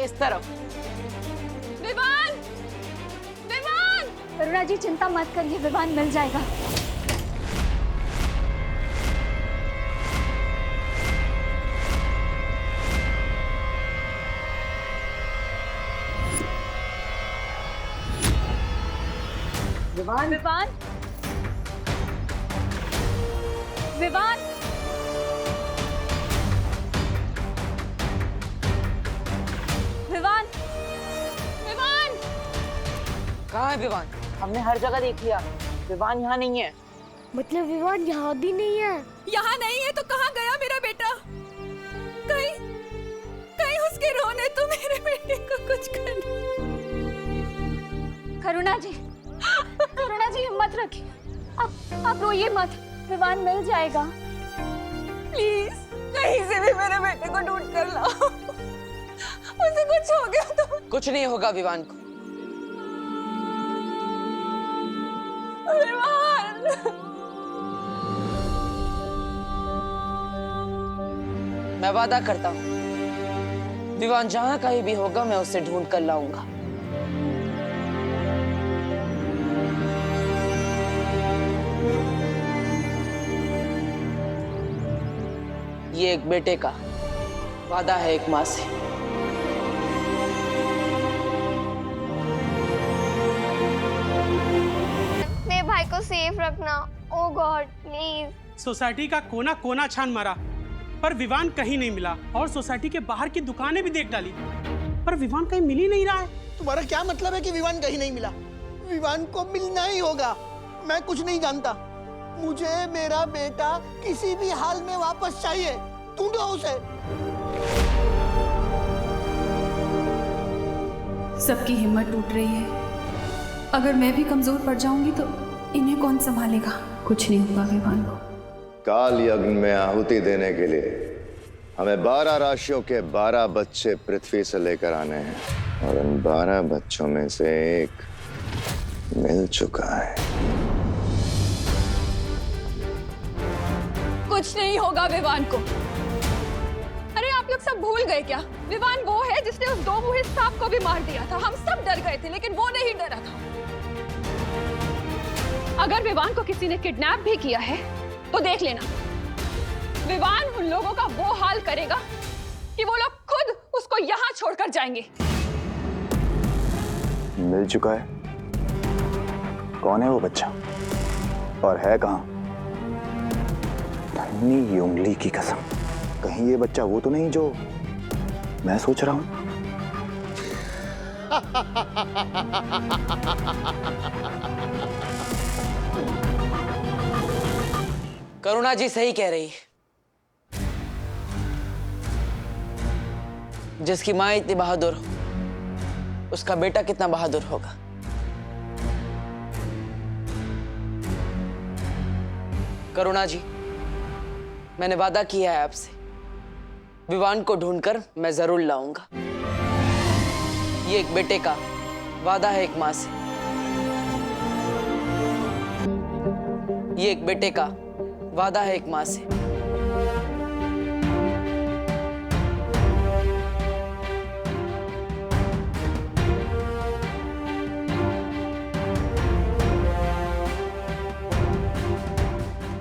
इस तरफ। विवान! विवान! करुणा जी चिंता मत करिए, विवान मिल जाएगा। विवान! विवान! विवान! विवान! विवान! कहाँ है विवान? हमने हर जगह देख लिया, विवान यहाँ नहीं है। मतलब विवान यहाँ भी नहीं है? यहाँ नहीं है तो कहाँ गया मेरा बेटा? कहीं कहीं उसके रोने तो मेरे बेटे को कुछ कर। करुणा जी, करुणा जी हिम्मत रखिए, आप रोइए मत, विवान मिल जाएगा। प्लीज कहीं से भी मेरे बेटे को ढूंढ कर लाओ। उसे कुछ हो गया तो। कुछ नहीं होगा विवान को। विवान! मैं वादा करता हूँ, विवान जहाँ कहीं भी होगा मैं उसे ढूंढ कर लाऊंगा। ये एक बेटे का वादा है एक माँ से। मेरे भाई को सेफ रखना, ओ गॉड प्लीज। सोसाइटी का कोना कोना छान मारा पर विवान कहीं नहीं मिला, और सोसाइटी के बाहर की दुकानें भी देख डाली पर विवान कहीं मिल ही नहीं रहा है। तुम्हारा क्या मतलब है कि विवान कहीं नहीं मिला? विवान को मिलना ही होगा। मैं कुछ नहीं जानता, मुझे मेरा बेटा किसी भी हाल में वापस चाहिए। ढूंढो उसे। सबकी हिम्मत टूट रही है। अगर मैं भी कमजोर पड़ जाऊंगी तो इन्हें कौन संभालेगा? कुछ नहीं होगा विवान को। काल यज्ञ में आहुति देने के लिए हमें 12 राशियों के 12 बच्चे पृथ्वी से लेकर आने हैं, और उन 12 बच्चों में से एक मिल चुका है। कुछ नहीं होगा विवान को। अरे आप लोग सब भूल गए क्या? विवान वो है जिसने उस दो मुहे सांप को भी मार दिया था। हम सब डर गए थे लेकिन वो नहीं डरा था। अगर विवान को किसी ने किडनैप भी किया है तो देख लेना, विवान उन लोगों का वो हाल करेगा कि वो लोग खुद उसको यहाँ छोड़कर जाएंगे। मिल चुका है? कौन है वो बच्चा और है कहाँ? धन्नी उंगली की कसम, कहीं ये बच्चा वो तो नहीं जो मैं सोच रहा हूं? करुणा जी सही कह रही है। जिसकी माँ इतनी बहादुर हो, उसका बेटा कितना बहादुर होगा। करुणा जी, मैंने वादा किया है आपसे, विवान को ढूंढकर मैं जरूर लाऊंगा। ये एक बेटे का वादा है एक माँ से। ये एक बेटे का वादा है एक माँ से।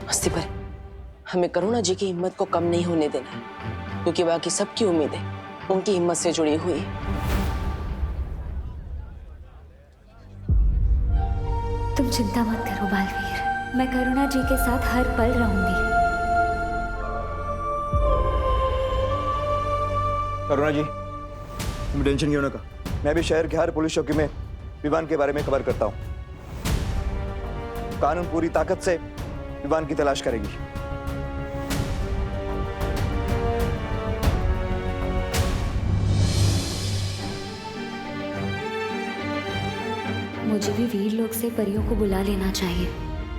मस्ती पर हमें करुणा जी की हिम्मत को कम नहीं होने देना है, क्योंकि बाकी सबकी उम्मीदें उनकी हिम्मत से जुड़ी हुई है। तुम चिंता मत करो बालवीर, मैं करुणा जी के साथ हर पल रहूंगी। करुणा जी, तुम टेंशन क्यों ना का? मैं भी शहर के हर पुलिस चौकी में विवान के बारे में खबर करता हूँ। कानून पूरी ताकत से विवान की तलाश करेगी। मुझे भी वीर लोग से परियों को बुला लेना चाहिए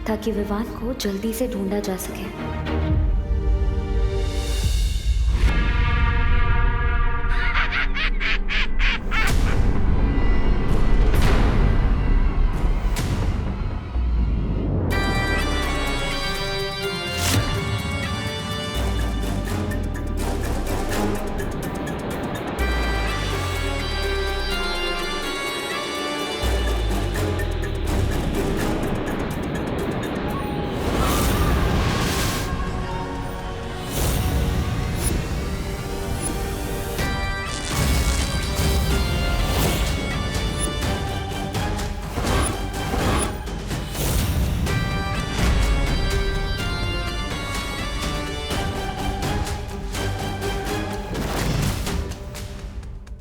ताकि विवान को जल्दी से ढूंढा जा सके।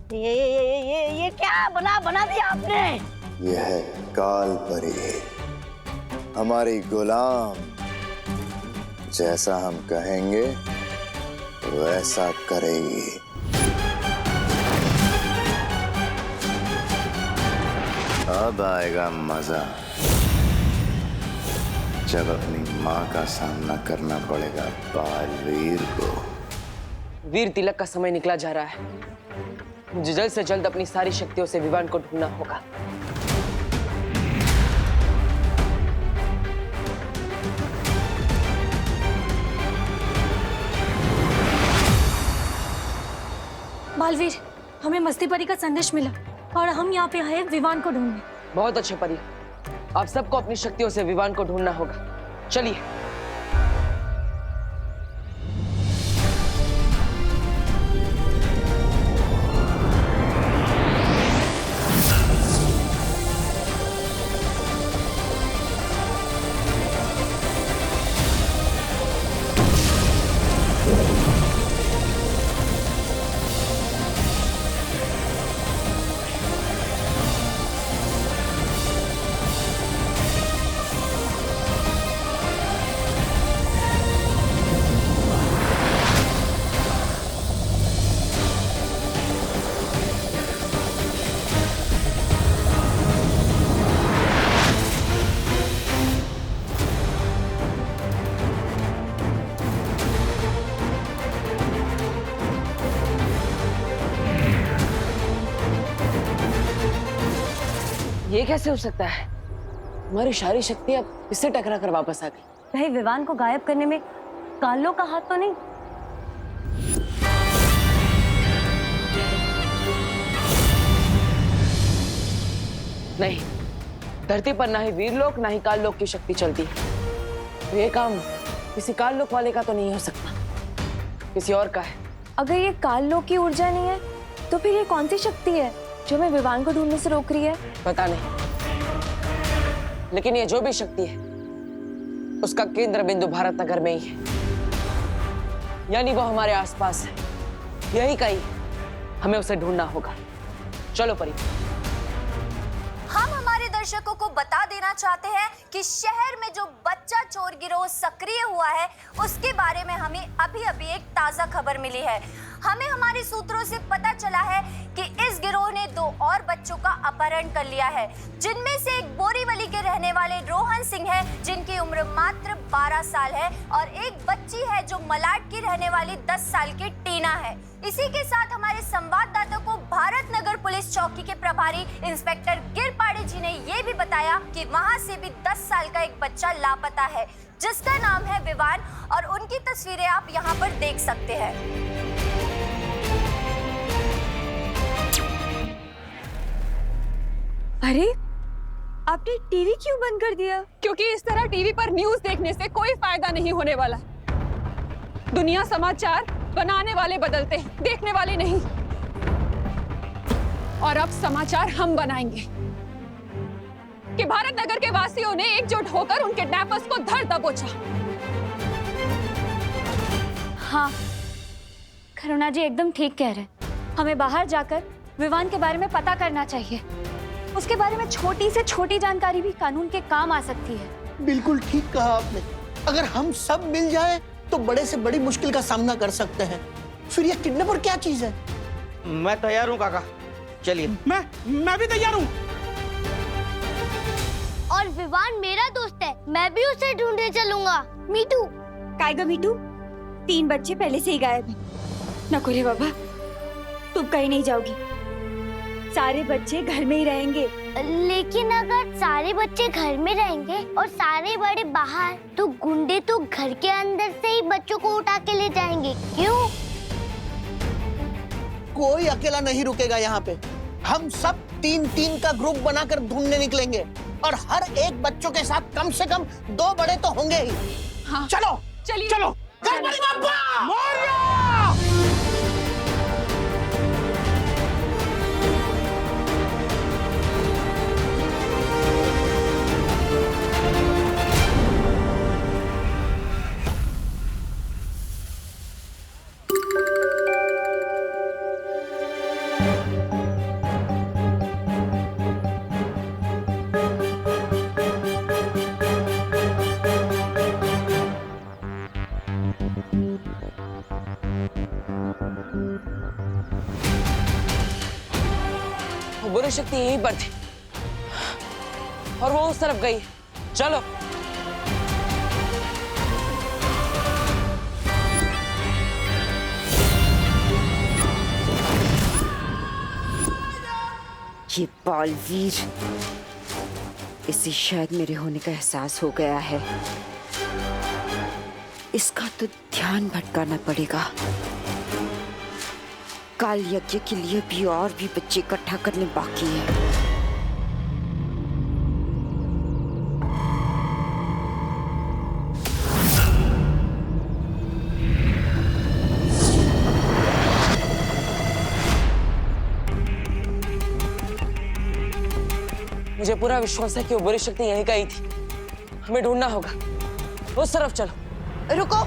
ये क्या बना दिया आपने? यह है काल परी, हमारी गुलाम। जैसा हम कहेंगे वैसा करेगी। अब आएगा मजा, जब अपनी माँ का सामना करना पड़ेगा बालवीर को। वीर तिलक का समय निकला जा रहा है। मुझे जल्द से जल्द अपनी सारी शक्तियों से विवान को ढूंढना होगा। बालवीर, हमें मस्ती परी का संदेश मिला और हम यहाँ पे आए विवान को ढूंढने। बहुत अच्छे परी, आप सबको अपनी शक्तियों से विवान को ढूंढना होगा। चलिए। ये कैसे हो सकता है? हमारी सारी शक्ति अब इससे टकरा कर वापस आ गई। कहीं विवान को गायब करने में कालो का हाथ तो नहीं? नहीं, धरती पर ना ही वीरलोक ना ही काललोक की शक्ति चलती है। तो ये काम किसी काललोक वाले का तो नहीं हो सकता, किसी और का है। अगर ये काललोक की ऊर्जा नहीं है तो फिर ये कौन सी शक्ति है जो हमें विवान को ढूंढने से रोक रही है? पता नहीं, लेकिन ये जो भी शक्ति है उसका केंद्र बिंदु भारत नगर में ही है, यानी वो हमारे आसपास है। यही कहीं हमें उसे ढूंढना होगा। चलो परी। हम हमारे दर्शकों को बता देना चाहते हैं कि शहर में जो बच्चा चोर गिरोह सक्रिय हुआ है उसके बारे में हमें अभी अभी एक ताजा खबर मिली है। हमें हमारे सूत्रों से पता चला है कि इस गिरोह ने 2 और बच्चों का अपहरण कर लिया है, जिनमें से एक बोरीवली के रहने वाले रोहन सिंह है जिनकी उम्र मात्र 12 साल है, और एक बच्ची है जो मलाड की रहने वाली 10 साल की टीना है। इसी के साथ हमारे संवाददाता को भारत नगर पुलिस चौकी के प्रभारी इंस्पेक्टर गिरपाड़े जी ने ये भी बताया कि वहां से भी 10 साल का एक बच्चा लापता है जिसका नाम है विवान, और उनकी तस्वीरें आप यहाँ पर देख सकते हैं। अरे, आपने टीवी क्यों बंद कर दिया? क्योंकि इस तरह टीवी पर न्यूज़ देखने से कोई फायदा नहीं होने वाला। दुनिया समाचार बनाने वाले बदलते हैं, देखने वाले नहीं। और अब समाचार हम बनाएंगे कि भारत नगर के वासियों ने एकजुट होकर उन किडनैपर्स को धर दबोचा। हाँ, करुणा जी एकदम ठीक कह रहे हैं। हमें बाहर जाकर विवान के बारे में पता करना चाहिए। उसके बारे में छोटी से छोटी जानकारी भी कानून के काम आ सकती है। बिल्कुल ठीक कहा आपने। अगर हम सब मिल जाएं तो बड़े से बड़ी मुश्किल का सामना कर सकते हैं। फिर ये किडनैपर क्या चीज है? मैं तैयार हूँ काका, चलिए। मैं भी तैयार हूँ। और विवान मेरा दोस्त है, मैं भी उसे ढूंढने चलूंगा। मीठू। कायगा मीठू, 3 बच्चे पहले से ही गायब हैं। नकुले बाबा, तुम कहीं नहीं जाओगी। सारे बच्चे घर में ही रहेंगे। लेकिन अगर सारे बच्चे घर में रहेंगे और सारे बड़े बाहर, तो गुंडे तो घर के अंदर से ही बच्चों को उठा के ले जाएंगे। क्यों? कोई अकेला नहीं रुकेगा यहाँ पे। हम सब 3-3 का ग्रुप बनाकर ढूंढने निकलेंगे, और हर एक बच्चों के साथ कम से कम 2 बड़े तो होंगे ही। हाँ। चलो चलिए, चलो। गणपति बप्पा मोरया! वो बुरी शक्ति यहीं पर थी और वो उस तरफ गई। चलो। ये बालवीर, इसे शायद मेरे होने का एहसास हो गया है। इसका तो ध्यान भटकाना पड़ेगा। काल यज्ञ के लिए भी और भी बच्चे इकट्ठा करने बाकी है। मुझे पूरा विश्वास है कि वो बुरी शक्ति यहीं गई थी। हमें ढूंढना होगा। उस तरफ चलो। रुको,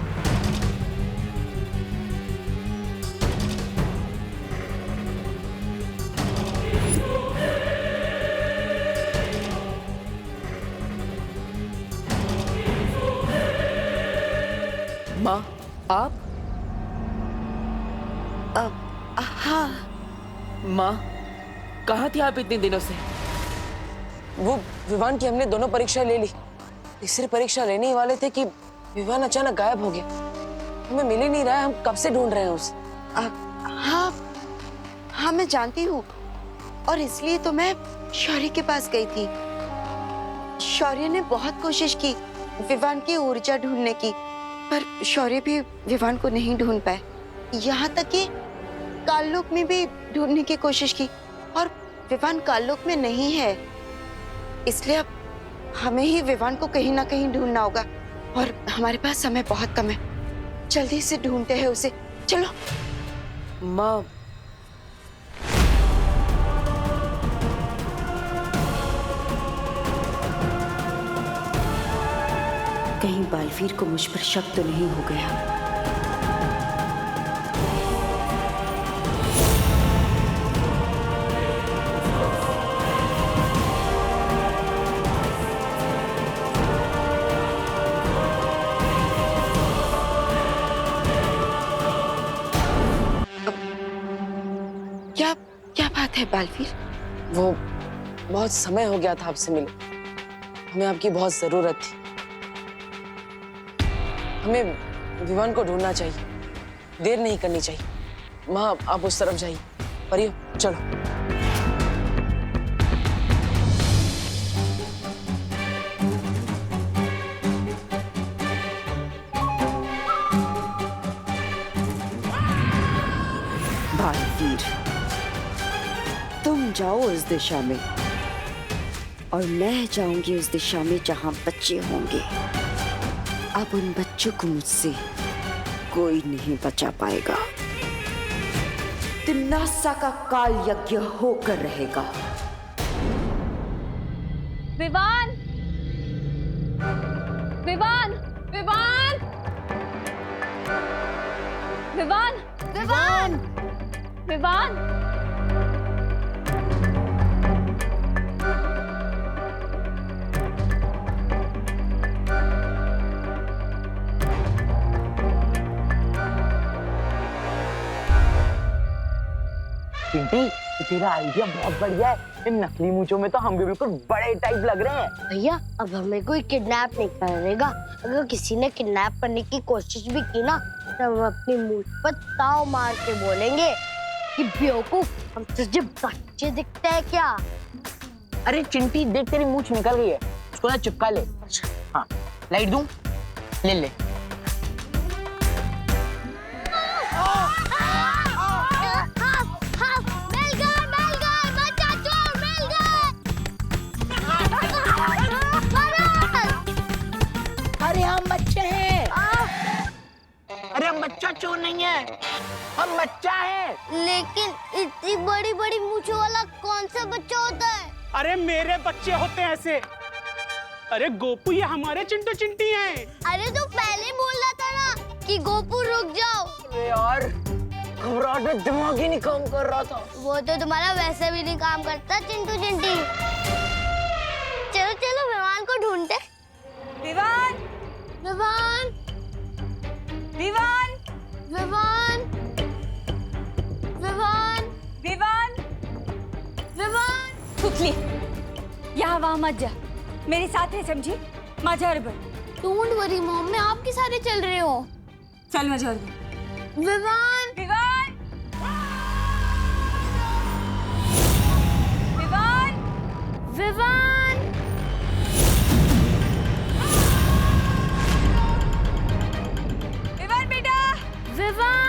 माँ, आप? हाँ। माँ, कहाँ थी आप इतने दिनों से? वो विवान की हमने दोनों परीक्षा ले ली। तीसरी परीक्षा लेने ही वाले थे कि विवान अचानक गायब हो गया। हमें मिल ही नहीं रहा है। हम कब से ढूंढ रहे हैं उसे। हाँ मैं जानती हूँ, और इसलिए तो मैं शौर्य के पास गई थी। शौर्य ने बहुत कोशिश की विवान की ऊर्जा ढूंढने की, पर शौर्य भी विवान को नहीं ढूंढ पाए। यहाँ तक कि काललोक में भी ढूंढने की कोशिश की, और विवान काललोक में नहीं है। इसलिए अब हमें ही विवान को कहीं ना कहीं ढूंढना होगा, और हमारे पास समय बहुत कम है। जल्दी से ढूंढते हैं उसे। चलो। माँ, कहीं बालवीर को मुझ पर शक तो नहीं हो गया। क्या बात है बालवीर? वो बहुत समय हो गया था आपसे मिले। हमें आपकी बहुत जरूरत थी। हमें विवान को ढूंढना चाहिए। देर नहीं करनी चाहिए। माँ, आप उस तरफ जाइए। परियो, चलो। बालवीर, तुम जाओ उस दिशा में, और मैं जाऊंगी उस दिशा में जहां बच्चे होंगे। अब उन बच्चों को मुझसे कोई नहीं बचा पाएगा। तिम्नासा का काल यज्ञ होकर रहेगा। विवान! विवान! विवान! विवान! विवान! विवान! चिंटी, तेरा आइडिया बहुत बढ़िया है। इन नकली मूंछों में तो हम भी बिल्कुल बड़े टाइप लग रहे हैं। भैया, अब हमें कोई किडनैप नहीं करेगा। अगर किसी ने किडनैप करने की कोशिश भी की ना, तो हम अपनी मूंछ पर ताव मार के बोलेंगे कि बेवकूफ, हम तुझे बच्चे दिखते हैं क्या? अरे चिंटी, देख तेरी मूंछ निकल गई है। उसको ना चिपका ले। हाँ, लाइट दूं? ले ले। अरे हम बच्चे हैं। अरे हम बच्चा चोर नहीं है, हम बच्चा है। लेकिन इतनी बड़ी बड़ी मूंछों वाला कौन सा बच्चा होता है? अरे मेरे बच्चे होते हैं ऐसे। अरे गोपू, ये हमारे चिंटू चिंटी हैं। अरे तो पहले बोल रहा था ना कि गोपू रुक जाओ। अरे यार, घबराहट में दिमाग ही नहीं काम कर रहा था। वो तो तुम्हारा वैसे भी नहीं काम करता चिंटू चिंटी। चलो चलो विवान को ढूंढते। विवान! विवान! विवान! विवान! विवान! विवान! विवान! सुतली, यहाँ वहाँ मत जा, मेरे साथ है, समझी? माझ्या बरोबर. डोंट वरी मॉम, मैं आपके सारे चल रहे हो. चल माझ्या बरोबर. विवान, विवान, विवान, विवान. विवान बेटा, विवान.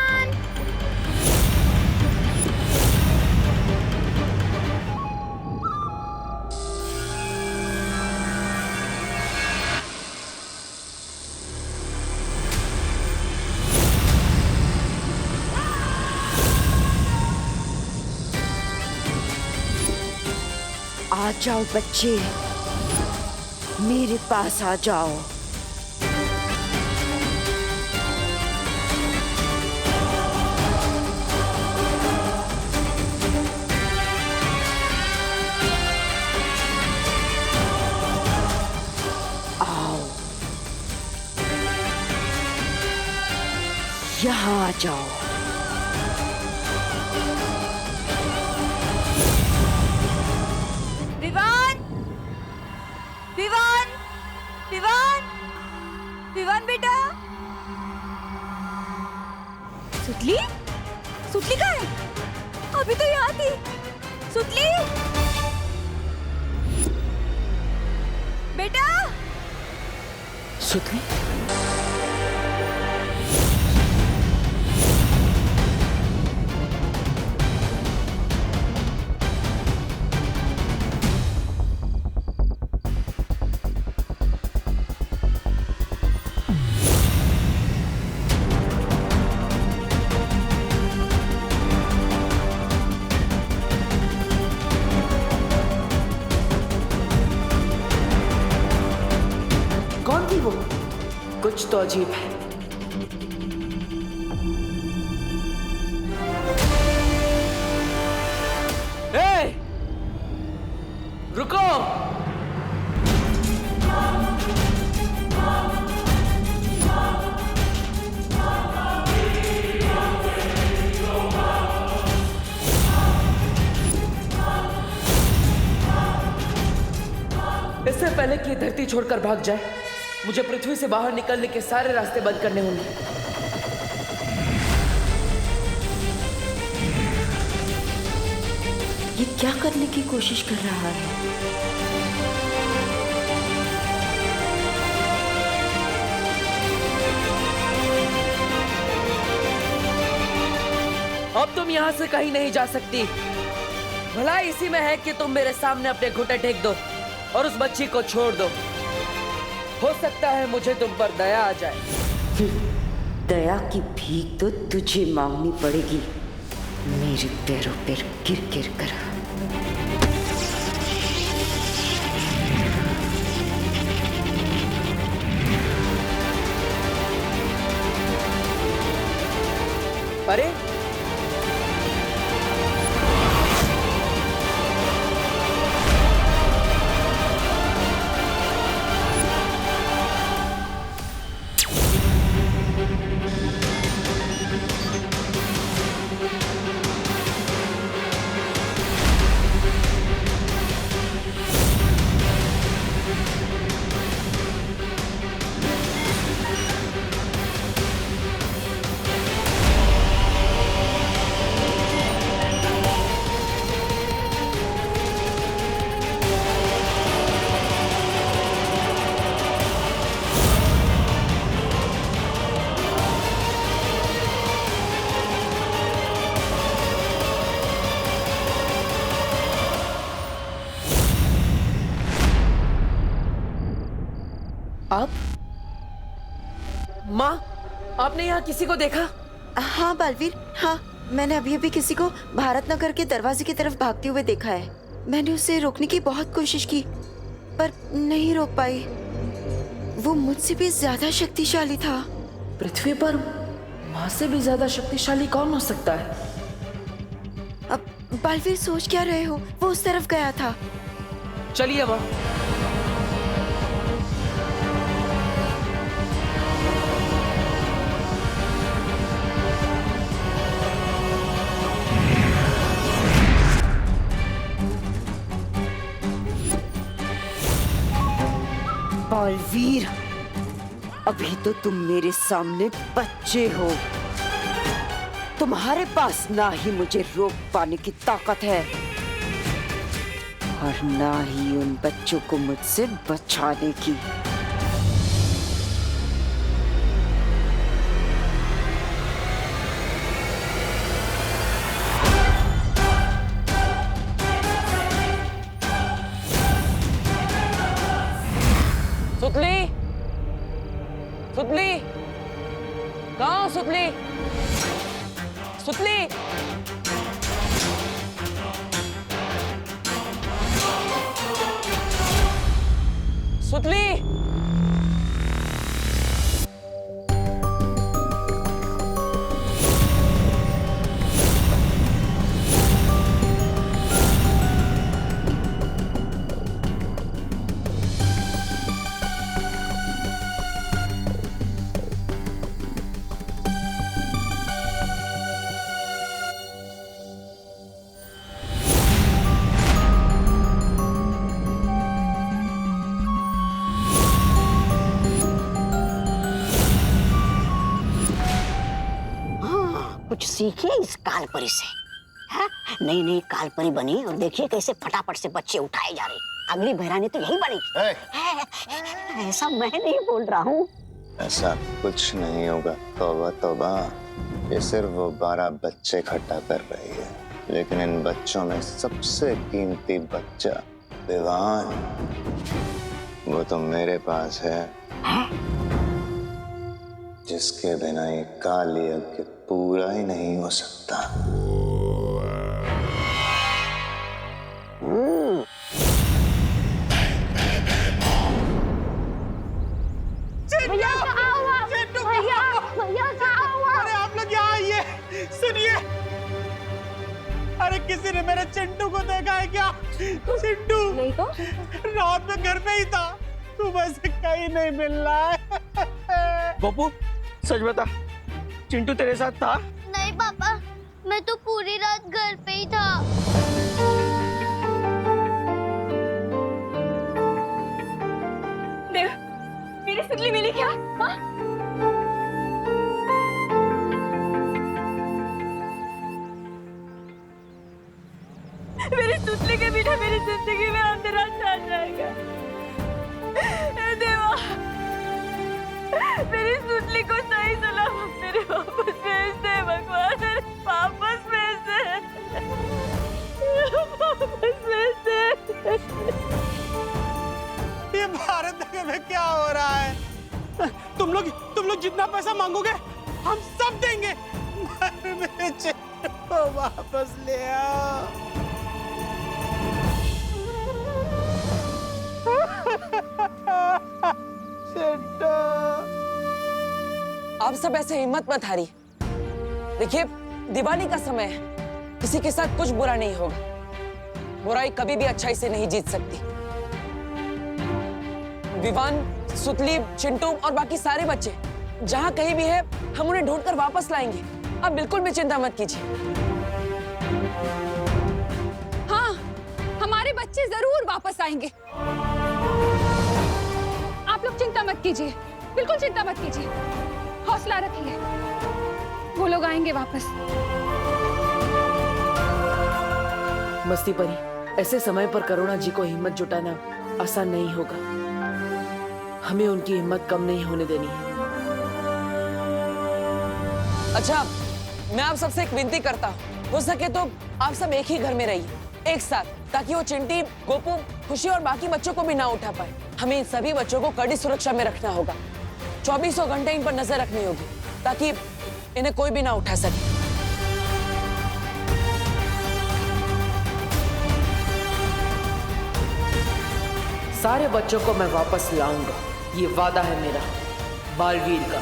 आ जाओ बच्चे, मेरे पास आ जाओ. आओ, यहाँ आ जाओ. विवान, विवान, विवान, विवान बेटा. सुतली, सुतली कहाँ है? अभी तो यहाँ थी. सुतली, बेटा. सुतली, कौन थी वो? कुछ तो अजीब है. ए, रुको. इससे पहले कि ये धरती छोड़कर भाग जाए, मुझे पृथ्वी से बाहर निकलने के सारे रास्ते बंद करने होंगे. ये क्या करने की कोशिश कर रहा है? अब तुम यहाँ से कहीं नहीं जा सकती. भला इसी में है कि तुम मेरे सामने अपने घुटने टेक दो और उस बच्ची को छोड़ दो. हो सकता है मुझे तुम पर दया आ जाए. दया की भीख तो तुझे मांगनी पड़ेगी, मेरे पैरों पर गिर गिर कर. अरे, आप? माँ, आपने यहाँ किसी को देखा? हाँ बालवीर, हाँ, मैंने अभी अभी किसी को भारत नगर के दरवाजे की तरफ भागते हुए देखा है. मैंने उसे रोकने की बहुत कोशिश की, पर नहीं रोक पाई. वो मुझसे भी ज्यादा शक्तिशाली था. पृथ्वी पर माँ से भी ज्यादा शक्तिशाली कौन हो सकता है? अब बालवीर सोच क्या रहे हो? वो उस तरफ गया था. चलिए माँ. बालवीर, अभी तो तुम मेरे सामने बच्चे हो। तुम्हारे पास ना ही मुझे रोक पाने की ताकत है और ना ही उन बच्चों को मुझसे बचाने की। सुतली, सुतली, कहाँ हो सुतली? सुतली, सुतली, कुछ सीखिए इस कालपरी से। हाँ? नई नई कालपरी बनी और देखिए कैसे फटाफट से बच्चे उठाए जा रहे। अगली भैरानी तो यही बनेगी। ऐसा मैं नहीं बोल रहा हूँ। ऐसा कुछ नहीं होगा। तौबा तौबा, ये सिर्फ वो 12 बच्चे इकट्ठा कर रही है, लेकिन इन बच्चों में सबसे कीमती बच्चा विवान, वो तो मेरे पास है, जिसके बिना ये काल यज्ञ पूरा ही नहीं हो सकता। भैया कहाँ हुआ? भैया भैया कहाँ हुआ? अरे आप लोग यहाँ आइए, सुनिए। अरे किसी ने मेरे चिंटू को देखा है क्या? चिंटू नहीं तो रात में घर में ही था, सुबह से कहीं नहीं मिल रहा है। बप्पू सच बता, चिंटू तेरे साथ था? नहीं पापा, मैं तो पूरी रात घर पे ही था। देव, मेरी सुतली मिली क्या? हाँ? मेरी सुतली के बिना मेरी जिंदगी में अंधेरा छा जाएगा। हे देवा, मेरी सुतली को सही सलामत मेरे वापस भेज दे भगवान, वापस भेज दे, वापस भेज दे। ये भारत नगर में क्या हो रहा है? तुम लोग जितना पैसा मांगोगे हम सब देंगे, मगर मेरे चिंटू को वापस ले आओ। आप सब ऐसे हिम्मत मत हारिए। देखिए, दिवाली का समय है, किसी के साथ कुछ बुरा नहीं होगा। बुराई कभी भी अच्छाई से नहीं जीत सकती। विवान, सुतली, चिंटू और बाकी सारे बच्चे जहां कहीं भी है, हम उन्हें ढूंढकर वापस लाएंगे। आप बिल्कुल भी चिंता मत कीजिए। हाँ, हमारे बच्चे जरूर वापस आएंगे। आप लोग चिंता मत कीजिए, बिल्कुल चिंता मत कीजिए, हौसला रखिए, वो लोग आएंगे वापस। मस्ती परी, ऐसे समय पर करुणा जी को हिम्मत जुटाना आसान नहीं होगा। हमें उनकी हिम्मत कम नहीं होने देनी है। अच्छा, मैं आप सबसे एक विनती करता हूँ, हो सके तो आप सब एक ही घर में रहिए, एक साथ, ताकि वो चिंटी, गोपू, खुशी और बाकी बच्चों को भी ना उठा पाए। हमें इन सभी बच्चों को कड़ी सुरक्षा में रखना होगा। 24 घंटे इन पर नजर रखनी होगी, ताकि इन्हें कोई भी ना उठा सके। सारे बच्चों को मैं वापस लाऊंगा, ये वादा है मेरा बालवीर का।